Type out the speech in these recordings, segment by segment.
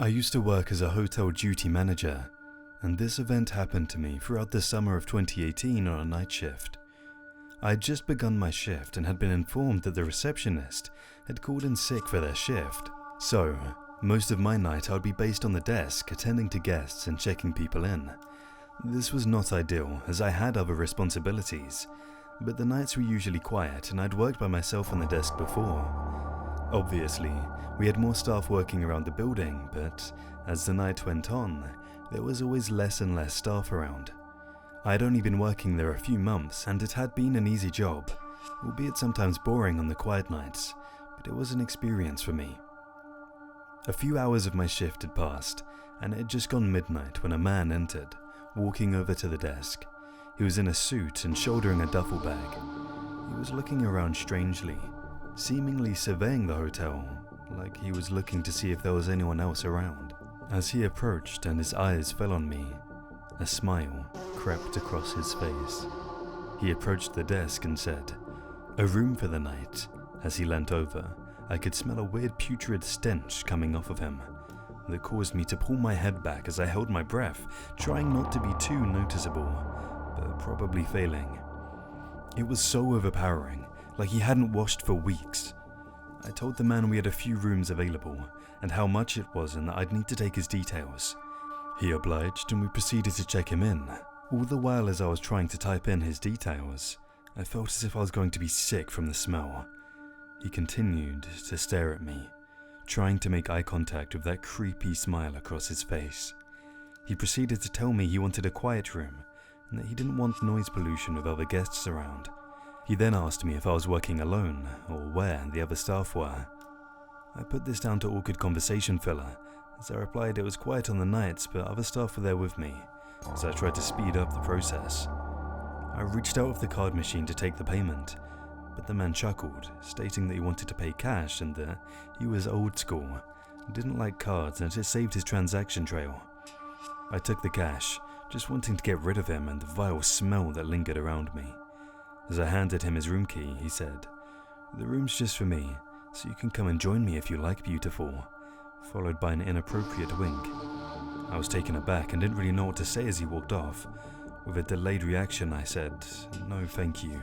I used to work as a hotel duty manager, and this event happened to me throughout the summer of 2018 on a night shift. I had just begun my shift and had been informed that the receptionist had called in sick for their shift. So, most of my night I would be based on the desk, attending to guests and checking people in. This was not ideal, as I had other responsibilities, but the nights were usually quiet and I'd worked by myself on the desk before. Obviously, we had more staff working around the building, but as the night went on, there was always less and less staff around. I had only been working there a few months and it had been an easy job, albeit sometimes boring on the quiet nights, but it was an experience for me. A few hours of my shift had passed, and it had just gone midnight when a man entered, walking over to the desk. He was in a suit and shouldering a duffel bag. He was looking around strangely, seemingly surveying the hotel, like he was looking to see if there was anyone else around. As he approached and his eyes fell on me, a smile crept across his face. He approached the desk and said, "A room for the night." As he leant over, I could smell a weird putrid stench coming off of him that caused me to pull my head back as I held my breath, trying not to be too noticeable, but probably failing. It was so overpowering, like he hadn't washed for weeks. I told the man we had a few rooms available and how much it was and that I'd need to take his details. He obliged and we proceeded to check him in. All the while as I was trying to type in his details, I felt as if I was going to be sick from the smell. He continued to stare at me, trying to make eye contact with that creepy smile across his face. He proceeded to tell me he wanted a quiet room and that he didn't want noise pollution with other guests around. He then asked me if I was working alone or where the other staff were. I put this down to awkward conversation filler, as I replied it was quiet on the nights but other staff were there with me, as I tried to speed up the process. I reached out of the card machine to take the payment, but the man chuckled, stating that he wanted to pay cash and that he was old school, didn't like cards and it saved his transaction trail. I took the cash, just wanting to get rid of him and the vile smell that lingered around me. As I handed him his room key, he said, "The room's just for me, so you can come and join me if you like, beautiful," followed by an inappropriate wink. I was taken aback and didn't really know what to say as he walked off. With a delayed reaction, I said, "No, thank you."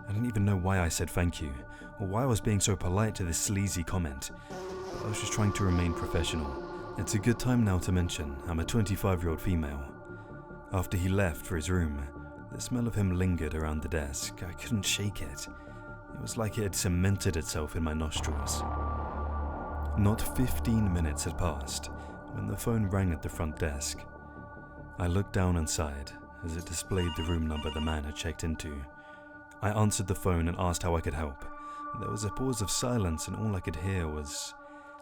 I didn't even know why I said thank you, or why I was being so polite to this sleazy comment, but I was just trying to remain professional. It's a good time now to mention I'm a 25-year-old female. After he left for his room, the smell of him lingered around the desk. I couldn't shake it. It was like it had cemented itself in my nostrils. Not 15 minutes had passed when the phone rang at the front desk. I looked down and sighed as it displayed the room number the man had checked into. I answered the phone and asked how I could help. There was a pause of silence and all I could hear was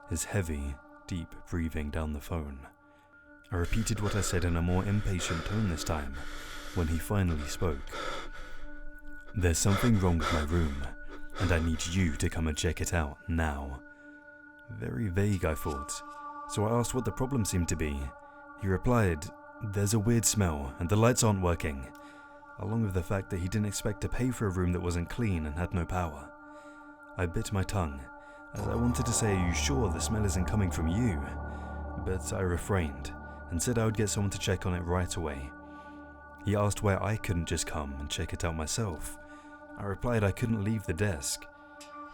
his heavy, deep breathing down the phone. I repeated what I said in a more impatient tone this time, when he finally spoke. "There's something wrong with my room, and I need you to come and check it out now." Very vague, I thought, so I asked what the problem seemed to be. He replied, "There's a weird smell and the lights aren't working," along with the fact that he didn't expect to pay for a room that wasn't clean and had no power. I bit my tongue, as I wanted to say, "Are you sure the smell isn't coming from you?" But I refrained and said I would get someone to check on it right away. He asked why I couldn't just come and check it out myself. I replied I couldn't leave the desk.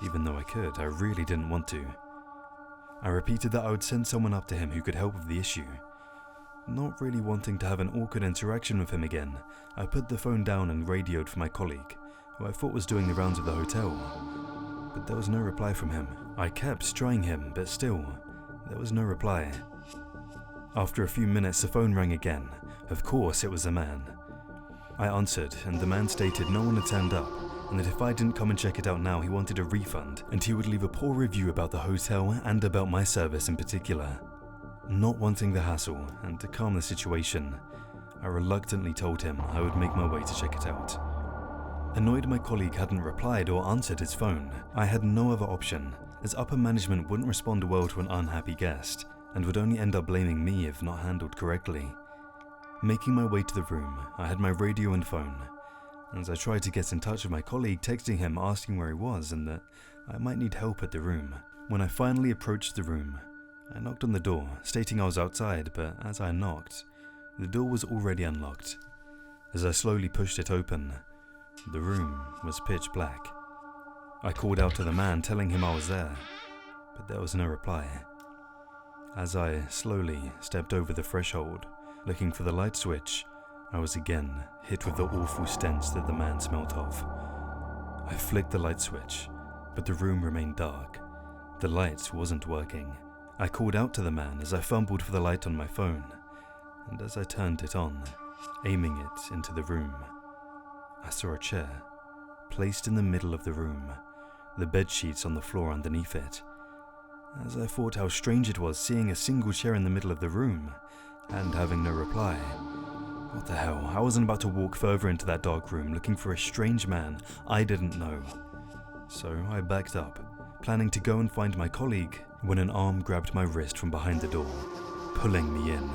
Even though I could, I really didn't want to. I repeated that I would send someone up to him who could help with the issue. Not really wanting to have an awkward interaction with him again, I put the phone down and radioed for my colleague, who I thought was doing the rounds of the hotel. But there was no reply from him. I kept trying him, but still, there was no reply. After a few minutes, the phone rang again. Of course, it was a man. I answered, and the man stated no one had turned up, and that if I didn't come and check it out now, he wanted a refund, and he would leave a poor review about the hotel and about my service in particular. Not wanting the hassle, and to calm the situation, I reluctantly told him I would make my way to check it out. Annoyed my colleague hadn't replied or answered his phone, I had no other option, as upper management wouldn't respond well to an unhappy guest, and would only end up blaming me if not handled correctly. Making my way to the room, I had my radio and phone. As I tried to get in touch with my colleague, texting him asking where he was and that I might need help at the room. When I finally approached the room, I knocked on the door, stating I was outside, but as I knocked, the door was already unlocked. As I slowly pushed it open, the room was pitch black. I called out to the man, telling him I was there, but there was no reply. As I slowly stepped over the threshold, looking for the light switch, I was again hit with the awful stench that the man smelt of. I flicked the light switch, but the room remained dark. The light wasn't working. I called out to the man as I fumbled for the light on my phone, and as I turned it on, aiming it into the room, I saw a chair placed in the middle of the room, the bed sheets on the floor underneath it. As I thought how strange it was seeing a single chair in the middle of the room and having no reply. What the hell, I wasn't about to walk further into that dark room looking for a strange man I didn't know. So I backed up, planning to go and find my colleague, when an arm grabbed my wrist from behind the door, pulling me in.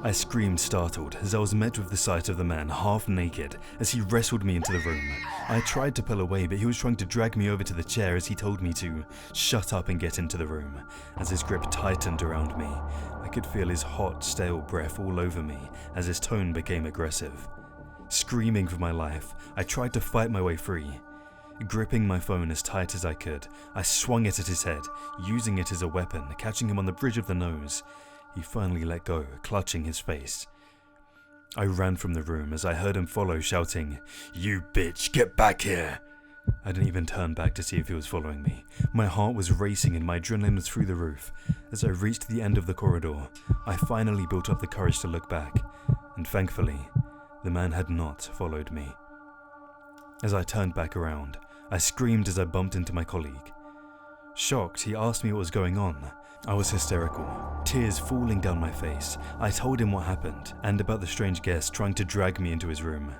I screamed startled as I was met with the sight of the man half naked as he wrestled me into the room. I tried to pull away, but he was trying to drag me over to the chair as he told me to shut up and get into the room. As his grip tightened around me, I could feel his hot, stale breath all over me as his tone became aggressive. Screaming for my life, I tried to fight my way free. Gripping my phone as tight as I could, I swung it at his head, using it as a weapon, catching him on the bridge of the nose. He finally let go, clutching his face. I ran from the room as I heard him follow, shouting, "You bitch, get back here!" I didn't even turn back to see if he was following me. My heart was racing and my adrenaline was through the roof. As I reached the end of the corridor, I finally built up the courage to look back, and thankfully, the man had not followed me. As I turned back around, I screamed as I bumped into my colleague. Shocked, he asked me what was going on. I was hysterical, tears falling down my face. I told him what happened and about the strange guest trying to drag me into his room.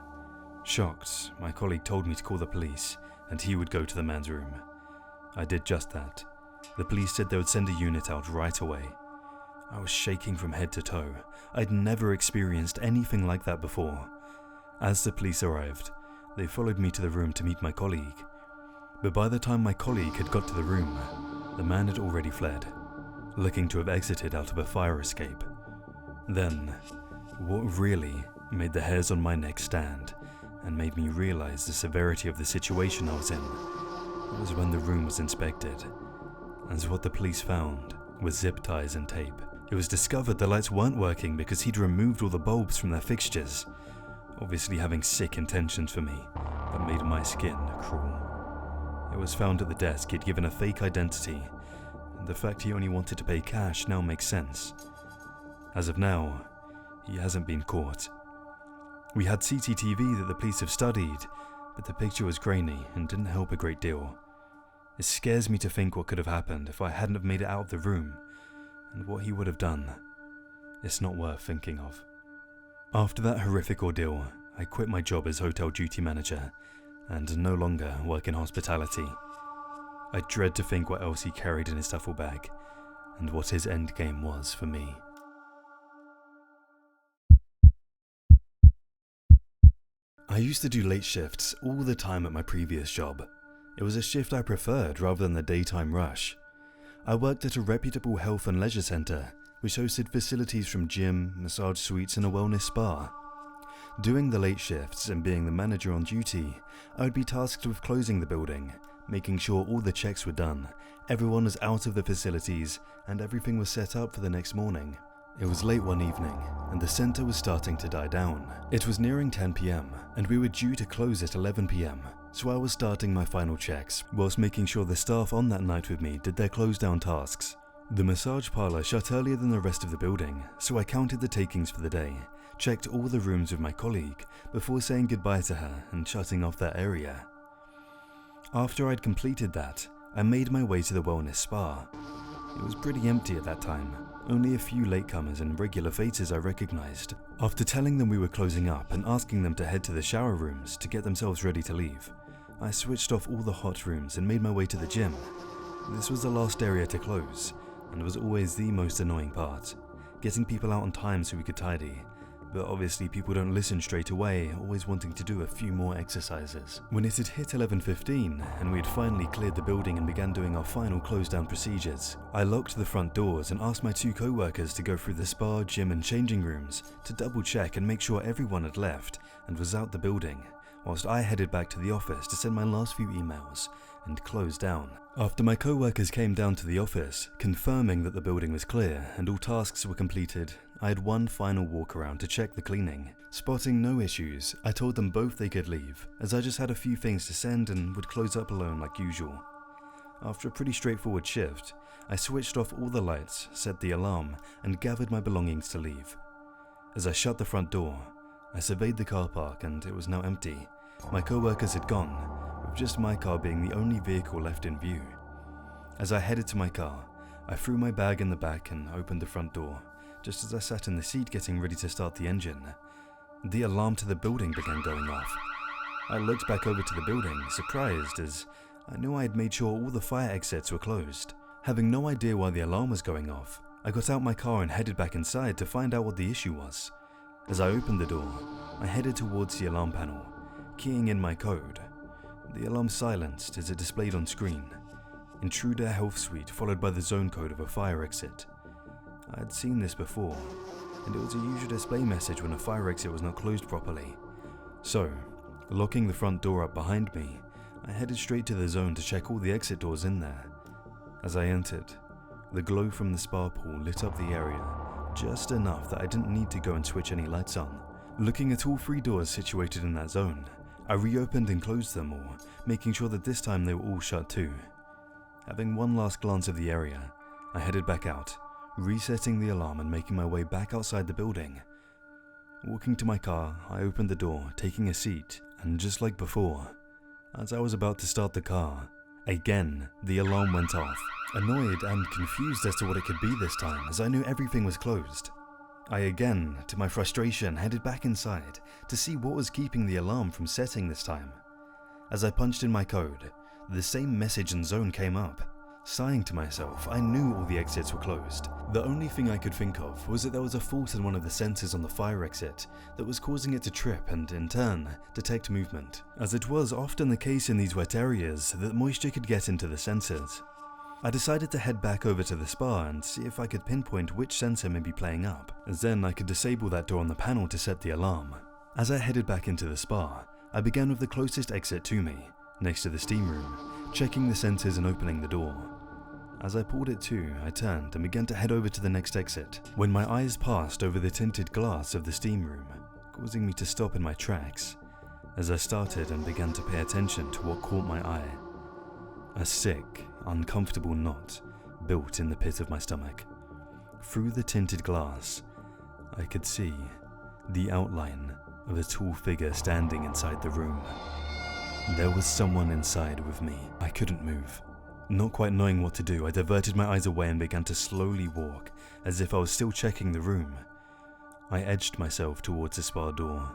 Shocked, my colleague told me to call the police and he would go to the man's room. I did just that. The police said they would send a unit out right away. I was shaking from head to toe. I'd never experienced anything like that before. As the police arrived, they followed me to the room to meet my colleague. But by the time my colleague had got to the room, the man had already fled, looking to have exited out of a fire escape. Then, what really made the hairs on my neck stand and made me realize the severity of the situation I was in was when the room was inspected, as what the police found was zip ties and tape. It was discovered the lights weren't working because he'd removed all the bulbs from their fixtures, obviously having sick intentions for me that made my skin crawl. It was found at the desk he'd given a fake identity, and the fact he only wanted to pay cash now makes sense. As of now, he hasn't been caught. We had CCTV that the police have studied, but the picture was grainy and didn't help a great deal. It scares me to think what could have happened if I hadn't have made it out of the room, and what he would have done. It's not worth thinking of. After that horrific ordeal, I quit my job as hotel duty manager and no longer work in hospitality. I dread to think what else he carried in his duffel bag and what his endgame was for me. I used to do late shifts all the time at my previous job. It was a shift I preferred rather than the daytime rush. I worked at a reputable health and leisure centre which hosted facilities from gym, massage suites and a wellness spa. Doing the late shifts and being the manager on duty, I would be tasked with closing the building, making sure all the checks were done, everyone was out of the facilities, and everything was set up for the next morning. It was late one evening, and the centre was starting to die down. It was nearing 10 PM, and we were due to close at 11 PM, so I was starting my final checks, whilst making sure the staff on that night with me did their close down tasks. The massage parlour shut earlier than the rest of the building, so I counted the takings for the day, checked all the rooms with my colleague before saying goodbye to her and shutting off that area. After I'd completed that, I made my way to the wellness spa. It was pretty empty at that time, only a few latecomers and regular faces I recognised. After telling them we were closing up and asking them to head to the shower rooms to get themselves ready to leave, I switched off all the hot rooms and made my way to the gym. This was the last area to close, and was always the most annoying part, getting people out on time so we could tidy, but obviously people don't listen straight away, always wanting to do a few more exercises. When it had hit 11:15 and we had finally cleared the building and began doing our final close down procedures, I locked the front doors and asked my 2 co-workers to go through the spa, gym and changing rooms to double check and make sure everyone had left and was out the building, whilst I headed back to the office to send my last few emails and close down. After my co-workers came down to the office, confirming that the building was clear and all tasks were completed, I had one final walk around to check the cleaning. Spotting no issues, I told them both they could leave, as I just had a few things to send and would close up alone like usual. After a pretty straightforward shift, I switched off all the lights, set the alarm, and gathered my belongings to leave. As I shut the front door, I surveyed the car park and it was now empty. My co-workers had gone, with just my car being the only vehicle left in view. As I headed to my car, I threw my bag in the back and opened the front door. Just as I sat in the seat getting ready to start the engine, the alarm to the building began going off. I looked back over to the building, surprised, as I knew I had made sure all the fire exits were closed. Having no idea why the alarm was going off, I got out my car and headed back inside to find out what the issue was. As I opened the door, I headed towards the alarm panel, keying in my code. The alarm silenced as it displayed on screen. Intruder Health Suite followed by the zone code of a fire exit. I had seen this before, and it was a usual display message when a fire exit was not closed properly. So, locking the front door up behind me, I headed straight to the zone to check all the exit doors in there. As I entered, the glow from the spa pool lit up the area, just enough that I didn't need to go and switch any lights on. Looking at all 3 doors situated in that zone, I reopened and closed them all, making sure that this time they were all shut too. Having one last glance of the area, I headed back out, resetting the alarm and making my way back outside the building. Walking to my car, I opened the door, taking a seat, and just like before, as I was about to start the car, again, the alarm went off. Annoyed and confused as to what it could be this time, as I knew everything was closed, I again, to my frustration, headed back inside to see what was keeping the alarm from setting this time. As I punched in my code, the same message and zone came up. Sighing to myself, I knew all the exits were closed. The only thing I could think of was that there was a fault in one of the sensors on the fire exit that was causing it to trip and, in turn, detect movement, as it was often the case in these wet areas that moisture could get into the sensors. I decided to head back over to the spa and see if I could pinpoint which sensor may be playing up, as then I could disable that door on the panel to set the alarm. As I headed back into the spa, I began with the closest exit to me, next to the steam room, checking the sensors and opening the door. As I pulled it to, I turned and began to head over to the next exit, when my eyes passed over the tinted glass of the steam room, causing me to stop in my tracks, as I started and began to pay attention to what caught my eye. A sick, uncomfortable knot built in the pit of my stomach. Through the tinted glass, I could see the outline of a tall figure standing inside the room. There was someone inside with me. I couldn't move. Not quite knowing what to do, I diverted my eyes away and began to slowly walk, as if I was still checking the room. I edged myself towards the spa door,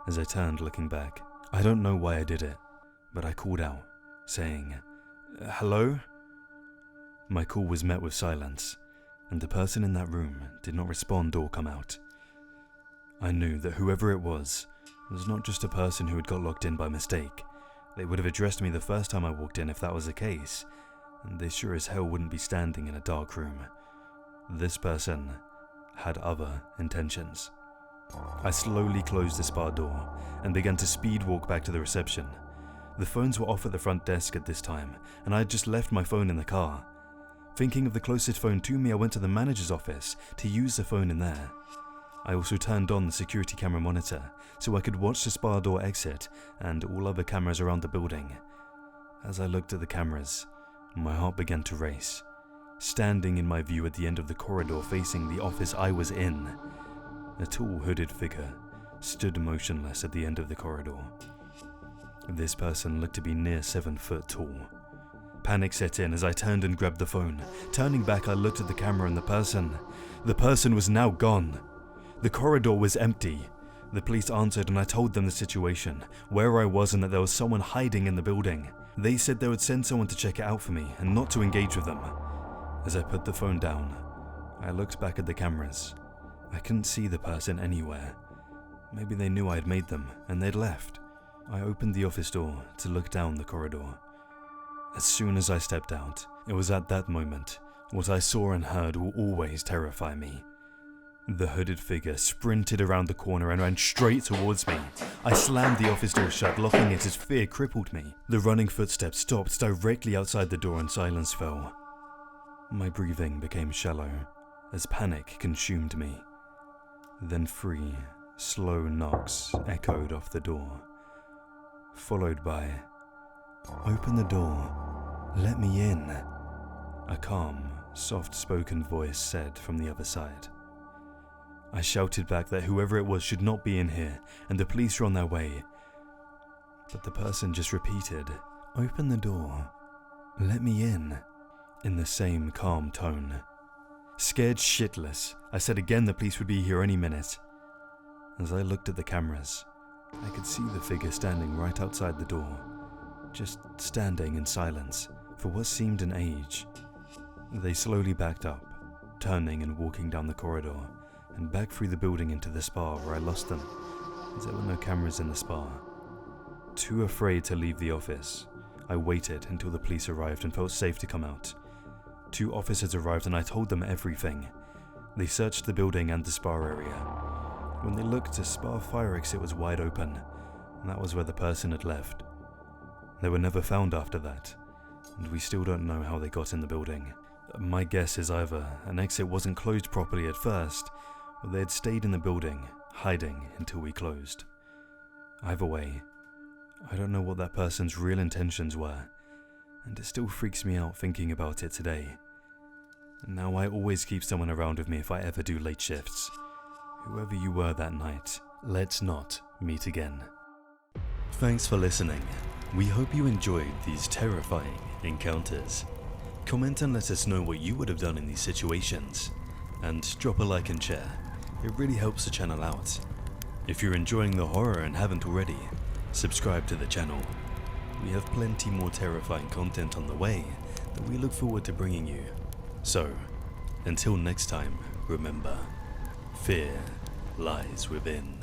as I turned looking back. I don't know why I did it, but I called out, saying, "Hello?" My call was met with silence, and the person in that room did not respond or come out. I knew that whoever it was not just a person who had got locked in by mistake. They would have addressed me the first time I walked in if that was the case, and they sure as hell wouldn't be standing in a dark room. This person had other intentions. I slowly closed the spa door and began to speed walk back to the reception. The phones were off at the front desk at this time, and I had just left my phone in the car. Thinking of the closest phone to me, I went to the manager's office to use the phone in there. I also turned on the security camera monitor so I could watch the spa door exit and all other cameras around the building. As I looked at the cameras, my heart began to race. Standing in my view at the end of the corridor facing the office I was in, a tall hooded figure stood motionless at the end of the corridor. This person looked to be near 7 foot tall. Panic set in as I turned and grabbed the phone. Turning back, I looked at the camera and the person was now gone. The corridor was empty. The police answered and I told them the situation, where I was and that there was someone hiding in the building. They said they would send someone to check it out for me and not to engage with them. As I put the phone down, I looked back at the cameras. I couldn't see the person anywhere, Maybe they knew I had made them and they'd left. I opened the office door to look down the corridor. As soon as I stepped out, it was at that moment what I saw and heard will always terrify me. The hooded figure sprinted around the corner and ran straight towards me. I slammed the office door shut, locking it as fear crippled me. The running footsteps stopped directly outside the door and silence fell. My breathing became shallow as panic consumed me. Then 3 slow knocks echoed off the door, followed by, "Open the door, let me in," a calm, soft-spoken voice said from the other side. I shouted back that whoever it was should not be in here and the police were on their way. But the person just repeated, "Open the door, let me in the same calm tone. Scared shitless, I said again the police would be here any minute. As I looked at the cameras, I could see the figure standing right outside the door, just standing in silence for what seemed an age. They slowly backed up, turning and walking down the corridor, and back through the building into the spa where I lost them, as there were no cameras in the spa. Too afraid to leave the office, I waited until the police arrived and felt safe to come out. 2 officers arrived and I told them everything. They searched the building and the spa area. When they looked, the spa fire exit was wide open, and that was where the person had left. They were never found after that, and we still don't know how they got in the building. My guess is either an exit wasn't closed properly at first, or they had stayed in the building, hiding until we closed. Either way, I don't know what that person's real intentions were, and it still freaks me out thinking about it today. Now I always keep someone around with me if I ever do late shifts. Whoever you were that night, let's not meet again. Thanks for listening. We hope you enjoyed these terrifying encounters. Comment and let us know what you would have done in these situations. And drop a like and share. It really helps the channel out. If you're enjoying the horror and haven't already, subscribe to the channel. We have plenty more terrifying content on the way that we look forward to bringing you. So, until next time, remember, fear lies within.